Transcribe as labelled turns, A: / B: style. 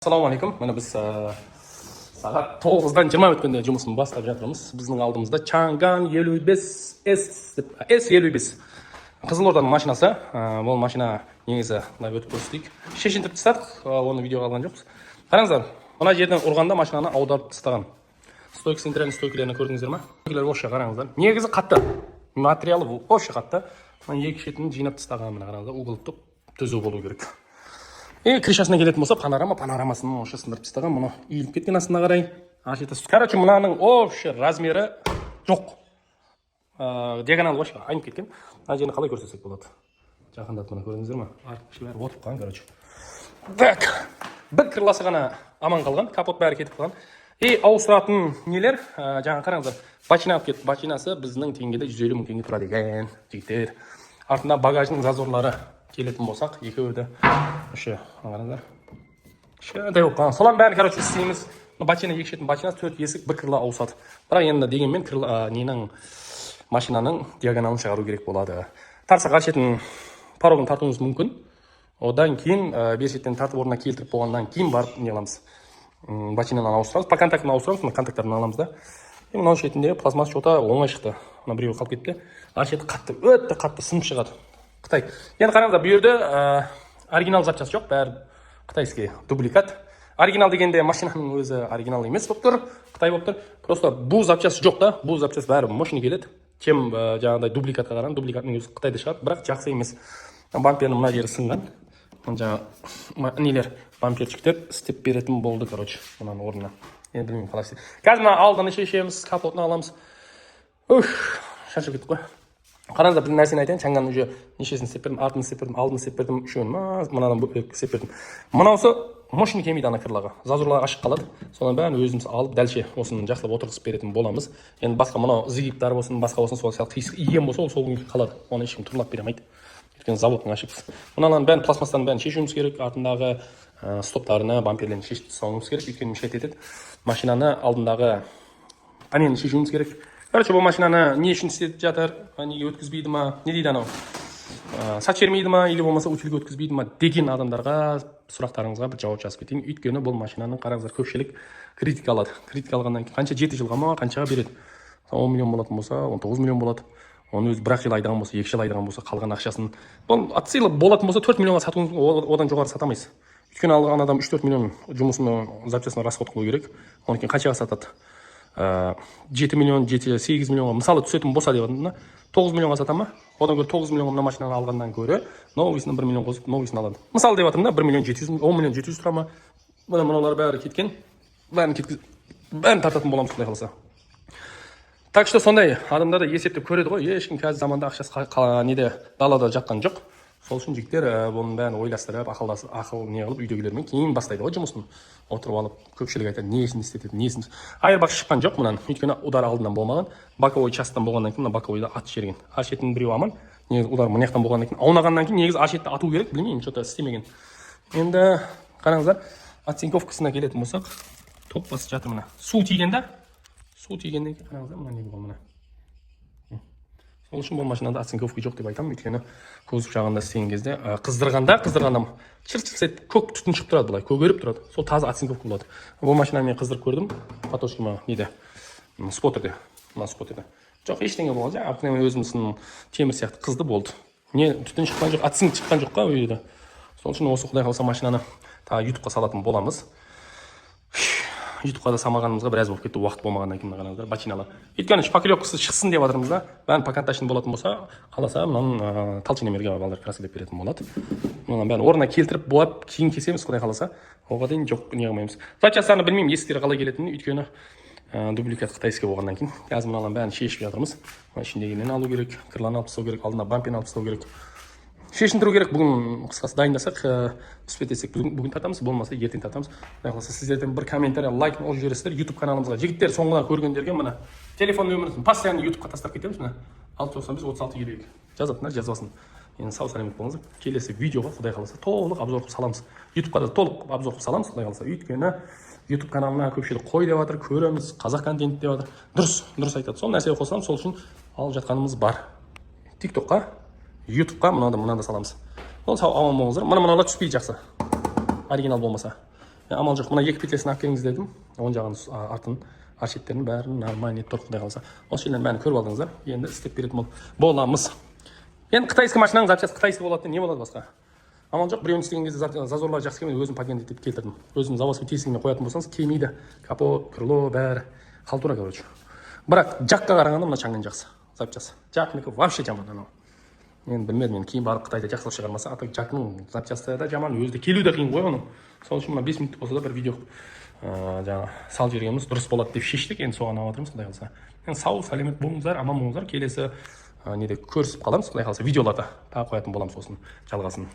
A: Assalomu alaykum. Mana biz soat 9dan 20 o'tganda жұмысын boshlab жатырмыз. Bizning oldimizda Chang'an 55S S55 Қызылорданың машинасы. Бұл машина негізі мына өтіп көрсетейік. Шешіндіріп тастадық, оны видеоға алған жоқпыз. Қараңыздар, мына жерден ұрғанда машинаны аударып тастаған. Стойка центральный стойкаларını көрдіңіздер ме? Стойкалар осы қараңыздар. Негізі қатты. Материалы осы қатты. Мына екі шетін жинап тастаған мына қараңыздар. Уголтып түзу болу керек. Крышасына келетін болса, панорамасын осы сындырып тастаған. Мұны иіліп кеткен астына қарай. Короче, мынаның общий размері жоқ. Диагонал вообще айнып кеткен. Мына жерін қалай көрсетсек болады? Жақындатып мына көрдіңіздер ме? Артқышлар отып қалған, короче. Так. Бір крыласы ғана аман қалған, капот бәрі кетіп қалған. Ауыстыратын нелер, жаңа қараңыздар. Бачина алып кетті. Бачинасы біздің теңгеде 150 мың теңге тұрады екен, жігіттер. Артында багажның зазорлары келетін болсақ, екеуі үші, қараңыздар. Шыдай болып қалған. Солан бәрін, короче, істейміз. Бачина екі шетін бачинасы 4 есік, бір крыла ауысады. Бірақ енді дегенмен ненің машинаның диагоналын шығару керек болады. Тарса қар шетін порогын тартуымыз мүмкін. Одан кейін бер шеттен тартып орнына келтіріп болғаннан кейін барып не аламыз. Бачинадан ауыстырамыз. По контактына ауыстырамыз, мына контакттарын аламыз да. Мынау шетінде пластмасс что-то оңай шықты. Мына біреуі қалып кетті. Ар шеті қатты, өтті қатты сынып шығады. Қытай. Енді қараңыздар, бұл жерде оригинал запчасы жоқ, бәрі қытайский дубликат. Оригинал дегенде машинаның өзі оригинал емес болып тұр, Қытай болып тұр. Просто бұл запчасы жоқ та, бұл запчасы бәрі мощный келеді. Чем жаңағыдай дубликатқа қараған, дубликатның өзі Қытайда шығады, бірақ жақсы емес. Бампердің мына жері сынған. Жаңа нелер, бамперчиктер істеп беретін болды, короче, мынаның орнына. Енді білмеймін қалай істейді. Қазір мына алдыны шешеміз, капотын аламыз. Шашып кеттік қой. Қараңыздар, бір нәрсені айтайын, Чанг'ан уже нешесін істеп бердім, артын істеп бердім, алдын істеп бердім, үшеуін мынадан істеп бердім. Мынаусы мощный келмейді ана кірлаға. Зазорлар ашық қалады. Содан бәрін өзіміз алып, дәлше осыны жақсылап отырғызып беретін боламыз. Енді басқа мынау зигиптар болсын, басқа болсын, сол сияқты қисық иген болса, ол сол күнге қалады. Оны ешкім тұрлап бере алмайды. Өйткені заводтың ашықпыз. Мыналардың бәрін пластмастарын бәрін шешуіміз керек, артындағы стоптарына, бамперлерін шешіп тастауымыз керек, өйткені мешкет етеді. Машинаны алдындағы панелін шешуіміз керек. Короче, бұл машинаны не үшін істетіп жатыр, неге өткізбейді ма, не дейді анау, сат жермейді ма, или болмаса утилге өткізбейді ма деген адамдарға сұрақтарыңызға бір жауап жазып кетейін. Өйткені бұл машинаның қараңыздар көпшілік критика алады. Критика алғаннан кейін қанша 7 жылға ма, қаншаға береді. 10 миллион болатын болса, 19 миллион болады. Оны өзі 1 жыл айдаған болса, 2 жыл айдаған болса, қалған ақшасын. Бұл отсылы болатын болса 4 миллионға сатуыңыз, одан жоғары сатамайсыз. Өйткені алған адам 3-4 миллион жұмысының запчасына расход қылу керек. Оның кейін қаншаға сатады? 7 миллион, 8 миллионға мысалы түсетін болса деп жатырмын, 9 миллионға сата ма? Одан гөрі 9 миллионға мына машинаны алғаннан гөрі новыйсына 1 миллион қосып новыйсын алады. Мысалы деп жатырмын да, 1 миллион 700, 10 миллион 700 тұра ма? Мыналар бәрі кеткен. Бәрін тартатын боламыз құдай қаласа. Так что сондай адамдар да есептеп көреді ғой. Ешкім қазір заманда ақшасы неде далада жатқан жоқ. Сол үшін жігіттер бұның бәрін ойластырып, ақыл не қылып үйдегілермен кейін бастайды ғой жұмысын. Отырып алып, көпшілік айтады, несін істетеді, несін. Айырбақ шыққан жоқ мұнан. Өйткені удар алдынан болмаған. Боковой частан болғаннан кейін, боковойда ат жерген. Ар шеттің біреу аман. Негізі удар мына жақтан болғаннан кейін, аунағаннан кейін негізі ар шетті ату керек, білмеймін, что-то істемеген. Енді қараңыздар, оцинковкасына келетін болсақ, топ басып жатыр мына. Су тигенде, су тигеннен кейін қараңыздар, мына не болған мына. Сол үшін бұл машинада оцинковка жоқ деп айтамын, өйткені кузов жағында істеген кезде қыздырғанда чыр-чыр көк түтін шығып тұрады, былай көгеріп тұрады. Сол таза оцинковка болады. Бұл машинаны мен қыздырып көрдім, потошкима неде, споттерде, мына споттерде. Жоқ, ештеңе болған жоқ, апнемен өзіміздің темір сияқты қызды болды. Не түтін шыққан жоқ, оцинк шыққан жоқ қа өйді. Сол үшін осы құдай қалса машинаны ютубқа салатын боламыз. ютубқа да самағанымызға біраз болып кетті, уақыт болмағаннан кейін қараңыздар, бачиналар. Өйткені шпаклевкасы шықсын деп жатырмыз да. Бәрін поконтачный болатын болса, қаласа мынаның толщиномерге балдар краскілеп беретін болады. Мынаның бәрін орнына келтіріп бояп, кейін кесеміз, құдай қаласа. Оған дейін жоқ не қылмаймыз. Запчастарын білмеймін, есіктері қалай келетінін, өйткені дубликат қытайский болғаннан кейін. Қазір мынаның бәрін шешіп жатырмыз. Ішіндегінен алу керек, кірланы алып тастау керек, алдына бампен алып тастау керек. Шешіндіру керек. Бүгін қысқасы дайындасақ, үспет етсек бүгін тартамыз, болмаса ертең тартамыз. Құдай сіздерден бір комментарий, лайк ол жібересіздер YouTube каналымызға. Жігіттер соңғыдан көргендерге мына телефон нөмірін постоянно YouTubeқа тастап кетеміз. Мына 695-36 жазатындар жазбасын. Енді сау сәлемет болыңыздар. Келесі видеоға құдай қаласа толық обзор қылып саламыз. YouTubeқа да толық обзор қылып саламыз, құдай қаласа. Өйткені YouTube каналына көпшілік қой деп жатыр, көреміз, қазақ контент деп жатыр. Дұрыс айтады. Сол нәрсеге қосамыз, сол үшін алып жатқанымыз бар. TikTokқа, YouTubeқа мынада саламыз. Ол сау аман болыңыздар. Мыналар түспейді жақсы. Оригинал болмаса. Амал жоқ, мына екі петлесін алып келіңіз дедім. Оң жағын артын аршеттерін бәрін нормальный тұр, құдай қаласа. Осы жерлерін бәрін көріп алдыңыздар. Енді істеп беретін боламыз. Енді қытайский машинаның запчасты қытайский болады, не болады басқа? Амал жоқ, біреуін істеген кезде зазорлар жақсы келмейді, өзім патент етіп келтірдім. Өзім заводский тесігіне қоятын болсаңыз, келмейді. Капот, крыло, бәрі халтура, короче. Бірақ жаққа қарағанда мына Чанган жақсы. Запчасы. Жақныкі вообще жаман анау. Мен білмедім, мен кейін барып Қытайда жақсылап шығармаса, ата Жақның запчасы да жаман, өзі де келу де қиын ғой оның. Сол үшін мына 5 минут болса да бір видео жаңа салып жібергеніміз дұрыс болады деп шештік. Енді соған алып отырмыз, құдай қаласа. Енді сау, сәлемет болыңыздар, аман болыңыздар. Келесі неде көрісіп қаламыз, құдай қаласа, видеоларда тағы қоятын боламыз, сосын жалғасын.